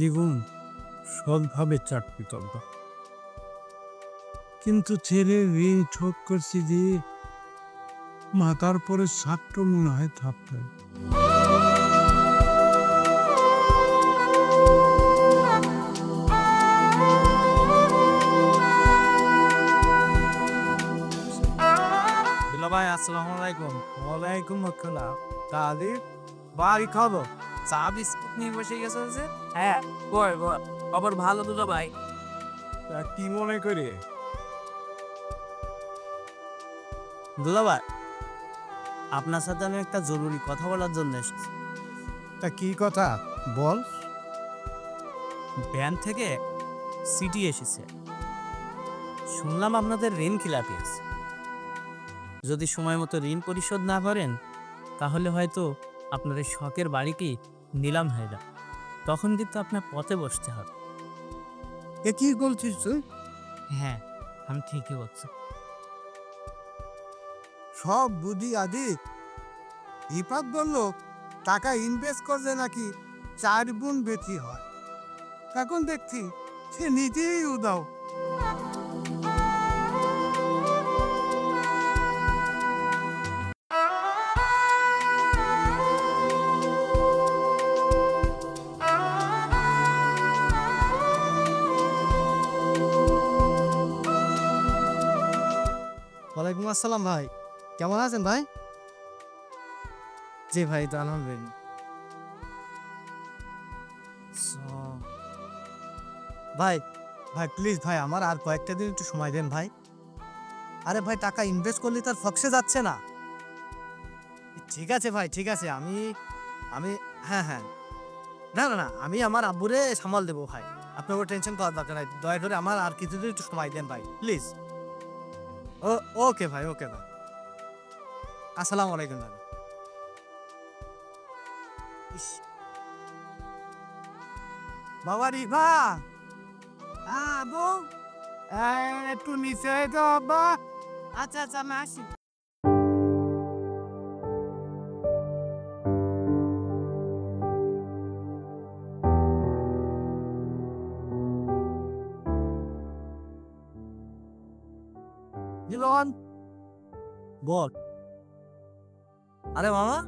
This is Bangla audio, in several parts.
জীবন সৎভাবে চাকরি করব, কিন্তু ছেলে ঋণ শোধ করছি দিয়ে মাথার পরে ছাত্র মনে হয় থাকতে। ভাই আসসালামু আলাইকুম। ওয়ালাইকুম আসসালাম। তাহলে বাড়ি খাবো, চা বিস্কুট নিয়ে বসে গেছে যে? হ্যাঁ, বল বল। খবর ভালো দুলা ভাই। তা কি মনে করে? দুলা ভাই, আপনার সাথে আমি একটা জরুরি কথা বলার জন্য এসেছি। তা কি কথা বল। ব্যাংক থেকে সিটি এসেছে, শুনলাম আপনাদের ঋণ খিলাপি আছে। যদি সময় মতো ঋণ পরিশোধ না করেন তাহলে হয়তো আপনার এই শখের বাড়িটি নিলাম হয়ে যাবে, তখন কিন্তু আপনার পথে বসতে হবে। এ কি বলছিস তুই? হ্যাঁ, আমি ঠিকই বলছি। সব বুদ্ধি আদি ইফাত বলল টাকা ইনভেস্ট করলে নাকি 4 গুণ বেশি হয়। এখন দেখছি সে নিজেই উদাও। ওয়ালাইকুম আসসালাম ভাই, কেমন আছেন ভাই? জি ভাই, তো আলহামদুলিল্লাহ। ভাই ভাই প্লিজ ভাই, আমার আর কয়েকটা দিন একটু সময় দেন ভাই। আরে ভাই, টাকা ইনভেস্ট করলে তার ফক্সে যাচ্ছে না। ঠিক আছে ভাই, ঠিক আছে, আমি আমি হ্যাঁ হ্যাঁ, না না না, আমি আমার আব্বুরে সামাল দেবো ভাই। আপনার ওর টেনশন করার দরকার নাই। দয়া করে আমার আর কিছুদিন একটু সময় দেন ভাই, প্লিজ। ওকে ভাই, ওকে ভাই, আসসালামু আলাইকুম ভাই। বাবা রিফা, বউ একটু নিচে তো বাবা। আচ্ছা আচ্ছা, আমি আসি। জিলন বল। আরে মামা,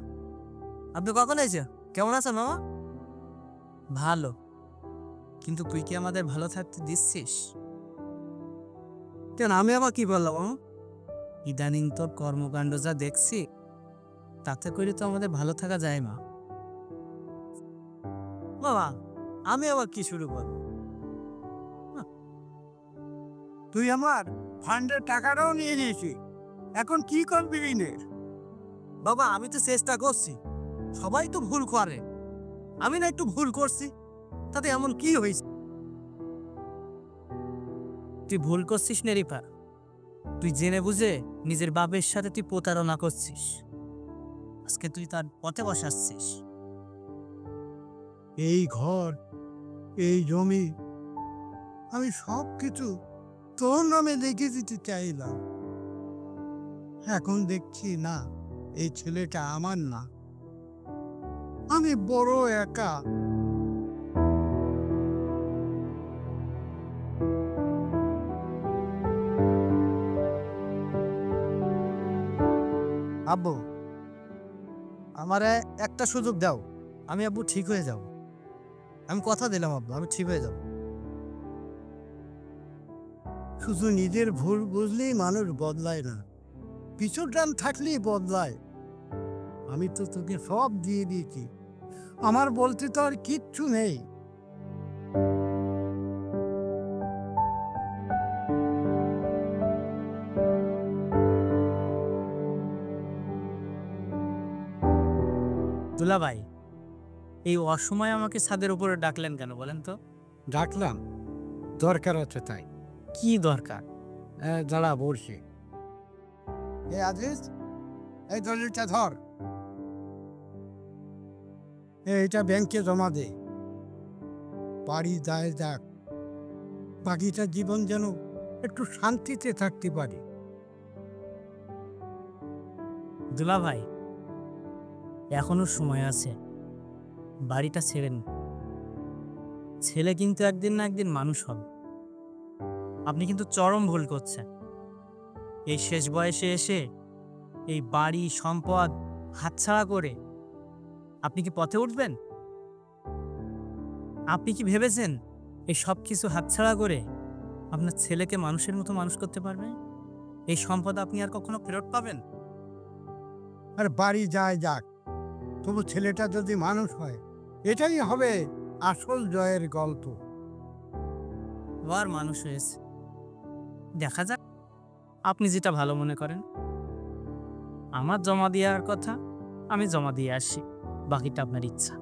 আপনি কখন এসেছেন? কেমন আছেন মামা? ভালো, কিন্তু তুই কি আমাদের ভালো থাকতে দিচ্ছিস? কেন, আমি আবার কি বললাম মামা? ইদানিং তোর কর্মকাণ্ড যা দেখছি তাতে করে তো আমাদের ভালো থাকা যায় না। মামা, আমি আবার কি শুরু করব? তুই আমার ফান্ডের টাকাটাও নিয়ে নিয়েছি, এখন কি করবি ঋণের? বাবা, আমি তো চেষ্টা করছি, সবাই তো ভুল করে, আমি না একটু ভুল করছি, তাতে এমন কি হয়েছে? তুই ভুল করছিস না রিফা, তুই জেনে বুঝে নিজের বাপের সাথে তুই প্রতারণা করছিস। আজকে তুই তার পথে বসাচ্ছিস। এই ঘর, এই জমি, আমি সব কিছু তোর নামে লিখে দিতে চাইলাম। এখন দেখছি না, এই ছেলেটা আমার না, আমি বড় একা। আব্বু, আমারে একটা সুযোগ দাও, আমি আব্বু ঠিক হয়ে যাব। আমি কথা দিলাম আব্বু, আমি ঠিক হয়ে যাব। শুধু নিজের ভুল বুঝলেই মানুষ বদলায় না, পিছু টান থাকলেই বদলায়। আমি তো তোকে সব দিয়ে দিয়েছি, আমার বলতে তো আর কিচ্ছু নেই। দুলা ভাই, এই অসময়ে আমাকে ছাদের উপরে ডাকলেন কেন বলেন তো? ডাকলাম, দরকার আছে তাই। কি দরকার? দাঁড়া বলছি। এ আজিজ, এই দলিলটা ধর, এইটা ব্যাংকে জমা দে। বাড়ি যায় যাক, বাকিটা জীবন যেন একটু শান্তিতে থাকতে পারি। দুলা ভাই, এখনো সময় আছে, বাড়িটা ছেড়ে নিন। ছেলে কিন্তু একদিন না একদিন মানুষ হবে। আপনি কিন্তু চরম ভুল করছেন। এই শেষ বয়সে এসে এই বাড়ি সম্পদ হাতছাড়া করে আপনি কি পথে উঠবেন? আপনি কি ভেবেছেন এই সব কিছু হাতছাড়া করে আপনার ছেলেকে মানুষের মতো মানুষ করতে পারবে? এই সম্পদ আপনি আর কখনো ফেরত পাবেন? আর বাড়ি যায় যাক, তবু ছেলেটা যদি মানুষ হয়, এটাই হবে আসল জয়ের গল্প। আবার মানুষ হয়েছে, দেখা যাক আপনি যেটা ভালো মনে করেন। আমার জমা দেওয়ার কথা আমি জমা দিয়ে আসি, বাকিটা আপনার ইচ্ছা।